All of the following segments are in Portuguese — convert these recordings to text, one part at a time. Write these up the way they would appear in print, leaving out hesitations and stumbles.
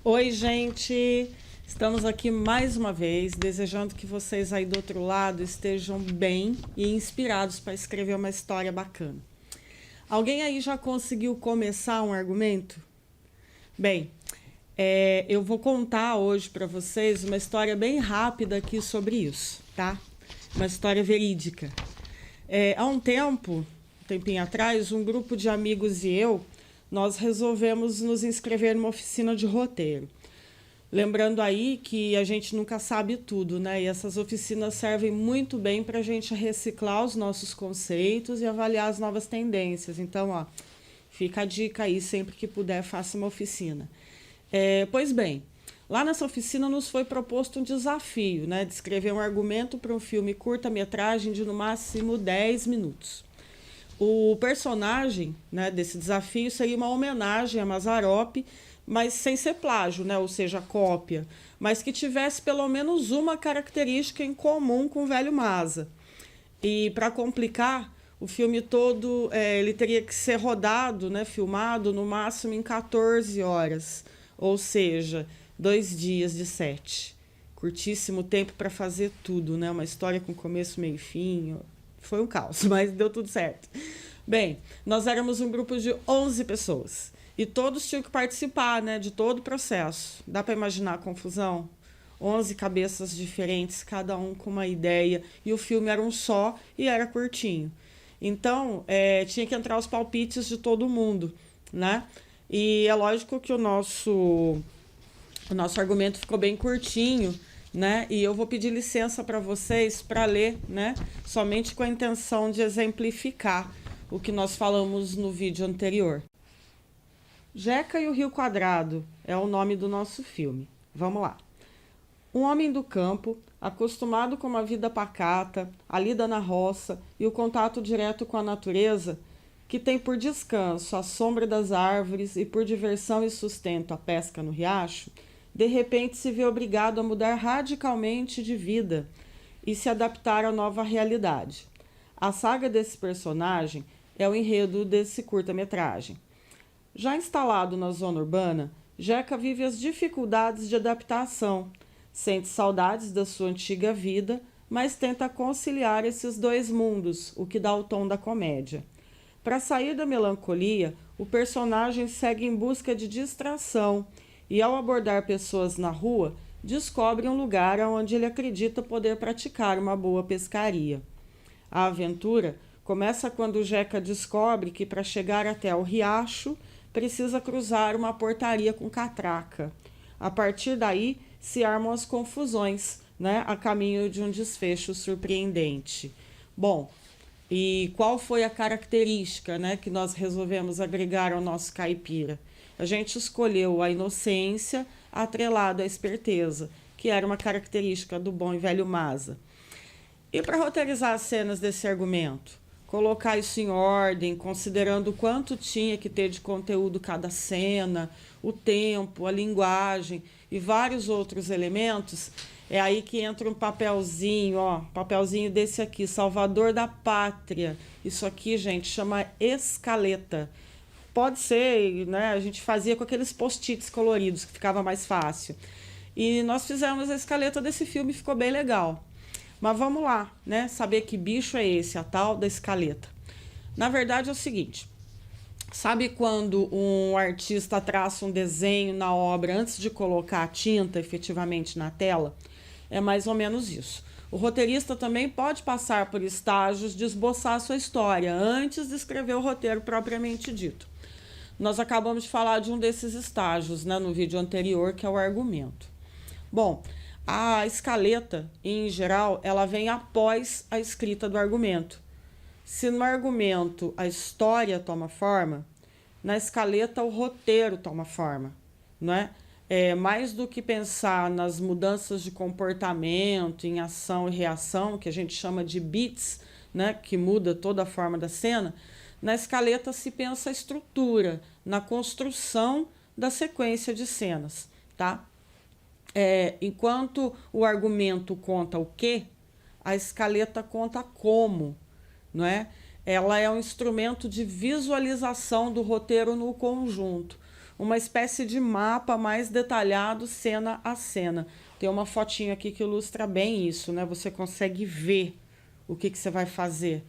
Oi, gente! Estamos aqui mais uma vez, desejando que vocês aí do outro lado estejam bem e inspirados para escrever uma história bacana. Alguém aí já conseguiu começar um argumento? Bem, eu vou contar hoje para vocês uma história bem rápida aqui sobre isso, tá? Uma história verídica. Há um tempinho atrás, um grupo de amigos e eu, nós resolvemos nos inscrever numa oficina de roteiro. Lembrando aí que a gente nunca sabe tudo, né? E essas oficinas servem muito bem para a gente reciclar os nossos conceitos e avaliar as novas tendências. Então, ó, fica a dica aí, sempre que puder, faça uma oficina. Pois bem, lá nessa oficina nos foi proposto um desafio, né? De escrever um argumento para um filme curta-metragem de no máximo 10 minutos. O personagem, né, desse desafio seria uma homenagem a Mazzaropi, mas sem ser plágio, né, ou seja, cópia, mas que tivesse pelo menos uma característica em comum com o velho Mazza. E para complicar, o filme todo ele teria que ser rodado, né, filmado no máximo em 14 horas, ou seja, 2 dias de set. Curtíssimo tempo para fazer tudo, né, uma história com começo, meio e fim. Foi um caos, mas deu tudo certo. Bem, nós éramos um grupo de 11 pessoas e todos tinham que participar, né, de todo o processo. Dá para imaginar a confusão? 11 cabeças diferentes, cada um com uma ideia, e o filme era um só e era curtinho. Então, tinha que entrar os palpites de todo mundo, né? E é lógico que o nosso argumento ficou bem curtinho, né? E eu vou pedir licença para vocês para ler, né? Somente com a intenção de exemplificar o que nós falamos no vídeo anterior. Jeca e o Rio Quadrado é o nome do nosso filme. Vamos lá. Um homem do campo, acostumado com uma vida pacata, a lida na roça e o contato direto com a natureza, que tem por descanso a sombra das árvores e por diversão e sustento a pesca no riacho, de repente se vê obrigado a mudar radicalmente de vida e se adaptar à nova realidade. A saga desse personagem é o enredo desse curta-metragem. Já instalado na zona urbana, Jeca vive as dificuldades de adaptação, sente saudades da sua antiga vida, mas tenta conciliar esses dois mundos, o que dá o tom da comédia. Para sair da melancolia, o personagem segue em busca de distração e, ao abordar pessoas na rua, descobre um lugar onde ele acredita poder praticar uma boa pescaria. A aventura começa quando o Jeca descobre que, para chegar até o riacho, precisa cruzar uma portaria com catraca. A partir daí, se armam as confusões, né, a caminho de um desfecho surpreendente. Bom, e qual foi a característica, né, que nós resolvemos agregar ao nosso caipira? A gente escolheu a inocência atrelada à esperteza, que era uma característica do bom e velho Mazza. E para roteirizar as cenas desse argumento? Colocar isso em ordem, considerando o quanto tinha que ter de conteúdo cada cena, o tempo, a linguagem e vários outros elementos, é aí que entra um papelzinho, ó, papelzinho desse aqui, Salvador da Pátria. Isso aqui, gente, chama escaleta. Pode ser, né, a gente fazia com aqueles post-its coloridos, que ficava mais fácil. E nós fizemos a escaleta desse filme, ficou bem legal. Mas vamos lá, né? Saber que bicho é esse, a tal da escaleta. Na verdade é o seguinte, sabe quando um artista traça um desenho na obra antes de colocar a tinta efetivamente na tela? É mais ou menos isso. O roteirista também pode passar por estágios de esboçar a sua história antes de escrever o roteiro propriamente dito. Nós acabamos de falar de um desses estágios, né, no vídeo anterior, que é o argumento. Bom, a escaleta, em geral, ela vem após a escrita do argumento. Se no argumento a história toma forma, na escaleta o roteiro toma forma, não é? Mais do que pensar nas mudanças de comportamento, em ação e reação, que a gente chama de beats, né, que muda toda a forma da cena, na escaleta se pensa a estrutura, na construção da sequência de cenas, tá? Enquanto o argumento conta o quê, a escaleta conta como, não é? Ela é um instrumento de visualização do roteiro no conjunto. uma espécie de mapa mais detalhado, cena a cena. Tem uma fotinho aqui que ilustra bem isso, né? Você consegue ver o que você vai fazer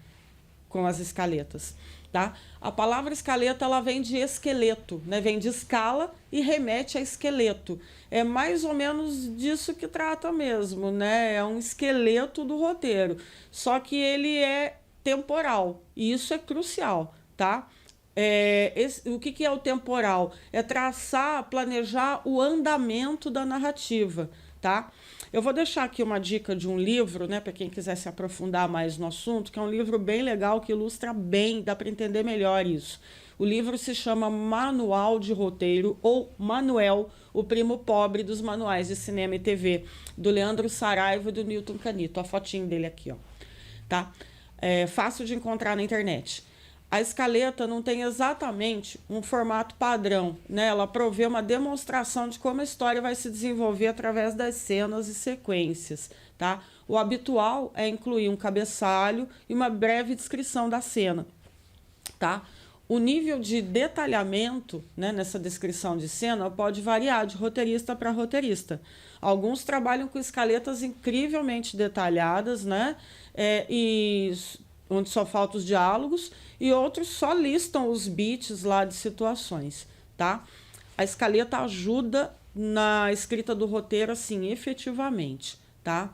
com as escaletas, tá? A palavra escaleta, ela vem de esqueleto, né? Vem de escala e remete a esqueleto. É mais ou menos disso que trata mesmo, né? É um esqueleto do roteiro, só que ele é temporal, e isso é crucial, tá? O que é o temporal? É traçar, planejar o andamento da narrativa, tá? Eu vou deixar aqui uma dica de um livro, né, para quem quiser se aprofundar mais no assunto, que é um livro bem legal, que ilustra bem, dá para entender melhor isso. O livro se chama Manual de Roteiro, ou Manuel, o primo pobre dos manuais de cinema e TV, do Leandro Saraiva e do Newton Canito. A fotinho dele aqui, ó. Tá? É fácil de encontrar na internet. A escaleta não tem exatamente um formato padrão, né? Ela provê uma demonstração de como a história vai se desenvolver através das cenas e sequências, tá? O habitual é incluir um cabeçalho e uma breve descrição da cena, tá? O nível de detalhamento, né, nessa descrição de cena pode variar de roteirista para roteirista. Alguns trabalham com escaletas incrivelmente detalhadas, né? Onde só faltam os diálogos, e outros só listam os beats lá de situações, tá? A escaleta ajuda na escrita do roteiro, assim, efetivamente, tá?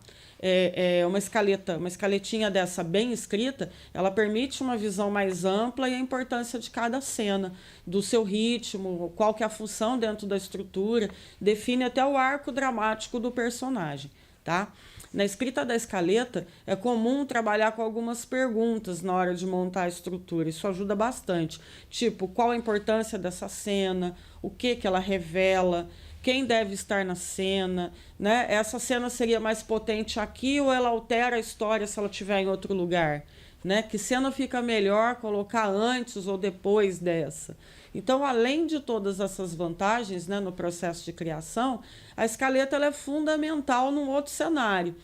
Uma escaletinha dessa bem escrita, ela permite uma visão mais ampla e a importância de cada cena, do seu ritmo, qual que é a função dentro da estrutura, define até o arco dramático do personagem, tá? Na escrita da escaleta, é comum trabalhar com algumas perguntas na hora de montar a estrutura. Isso ajuda bastante. Tipo, qual a importância dessa cena? O que ela revela? Quem deve estar na cena? Né? Essa cena seria mais potente aqui ou ela altera a história se ela estiver em outro lugar? Né? Que cena fica melhor colocar antes ou depois dessa? Então, além de todas essas vantagens, né, no processo de criação, a escaleta ela é fundamental num outro cenário,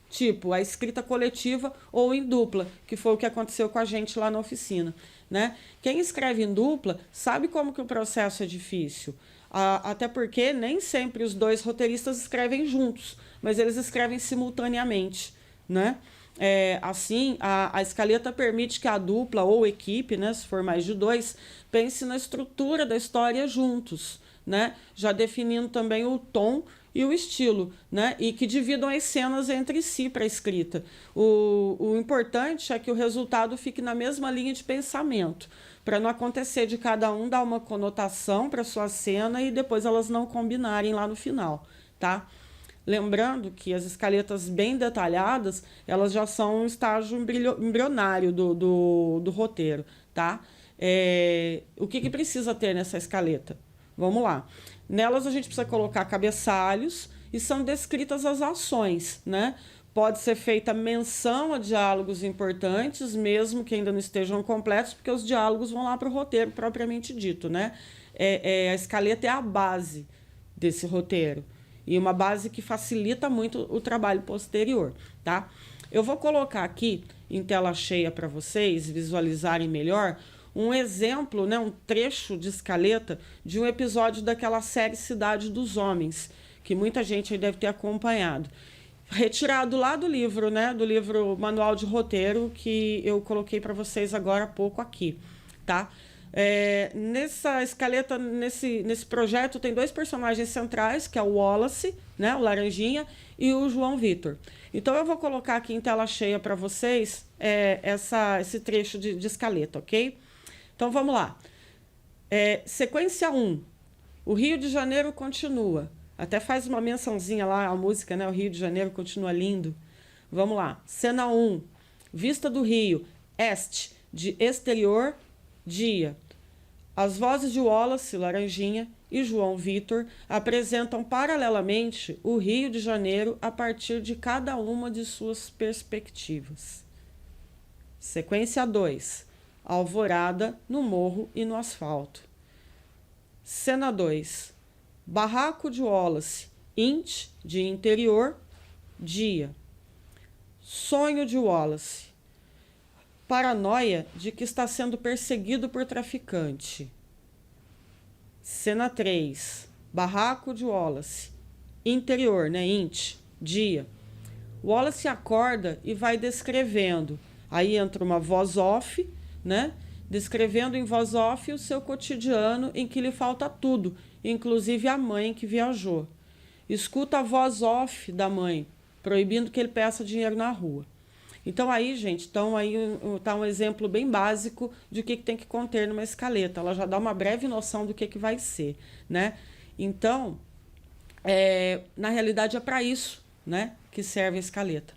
tipo a escrita coletiva ou em dupla, que foi o que aconteceu com a gente lá na oficina, né? Quem escreve em dupla sabe como que o processo é difícil, até porque nem sempre os dois roteiristas escrevem juntos, mas eles escrevem simultaneamente, né? Assim, a escaleta permite que a dupla ou equipe, né, se for mais de dois, pense na estrutura da história juntos, né, já definindo também o tom e o estilo, né, e que dividam as cenas entre si para a escrita. O importante é que o resultado fique na mesma linha de pensamento, para não acontecer de cada um dar uma conotação para sua cena e depois elas não combinarem lá no final, tá? Lembrando que as escaletas bem detalhadas, elas já são um estágio embrionário do roteiro, tá? O que precisa ter nessa escaleta? Vamos lá. Nelas a gente precisa colocar cabeçalhos e são descritas as ações, né? Pode ser feita menção a diálogos importantes, mesmo que ainda não estejam completos, porque os diálogos vão lá para o roteiro propriamente dito, né? A escaleta é a base desse roteiro. E uma base que facilita muito o trabalho posterior, tá? Eu vou colocar aqui em tela cheia para vocês visualizarem melhor um exemplo, né, um trecho de escaleta de um episódio daquela série Cidade dos Homens, que muita gente aí deve ter acompanhado. Retirado lá do livro, né, do livro Manual de Roteiro, que eu coloquei para vocês agora há pouco aqui, tá? Nessa escaleta, nesse projeto, tem dois personagens centrais, que é o Wallace, né, o Laranjinha, e o João Vitor. Então, eu vou colocar aqui em tela cheia para vocês esse trecho de escaleta, ok? Então, vamos lá. Sequência 1. O Rio de Janeiro continua. Até faz uma mençãozinha lá, a música, né? O Rio de Janeiro continua lindo. Vamos lá. Cena 1. Vista do Rio. Este. De exterior. Dia. As vozes de Wallace, Laranjinha e João Vitor apresentam paralelamente o Rio de Janeiro a partir de cada uma de suas perspectivas. Sequência 2. Alvorada no morro e no asfalto. Cena 2. Barraco de Wallace, int, de interior, dia. Sonho de Wallace. Paranoia de que está sendo perseguido por traficante. Cena 3, barraco de Wallace. Interior, né? Int, dia. Wallace acorda e vai descrevendo. Aí entra uma voz off, né? Descrevendo em voz off o seu cotidiano em que lhe falta tudo, inclusive a mãe que viajou. Escuta a voz off da mãe, proibindo que ele peça dinheiro na rua. Então aí, gente, tá um exemplo bem básico de o que tem que conter numa escaleta. Ela já dá uma breve noção do que vai ser, né? Então, na realidade é para isso, né, que serve a escaleta.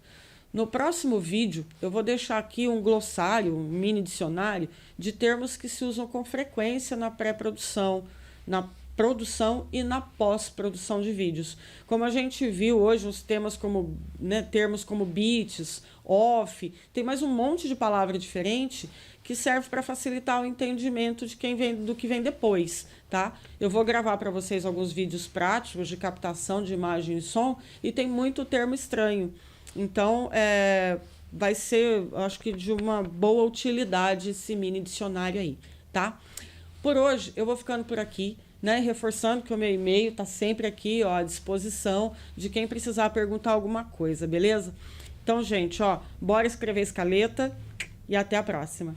No próximo vídeo, eu vou deixar aqui um glossário, um mini dicionário de termos que se usam com frequência na pré-produção, na produção e na pós-produção de vídeos. Como a gente viu hoje, os temas como, né, termos como beats, off, tem mais um monte de palavra diferente que serve para facilitar o entendimento de do que vem depois, tá? Eu vou gravar para vocês alguns vídeos práticos de captação de imagem e som e tem muito termo estranho. Então, vai ser, acho que de uma boa utilidade esse mini dicionário aí, tá? Por hoje, eu vou ficando por aqui, né? Reforçando que o meu e-mail está sempre aqui, ó, à disposição de quem precisar perguntar alguma coisa, beleza? Então, gente, ó, bora escrever escaleta e até a próxima.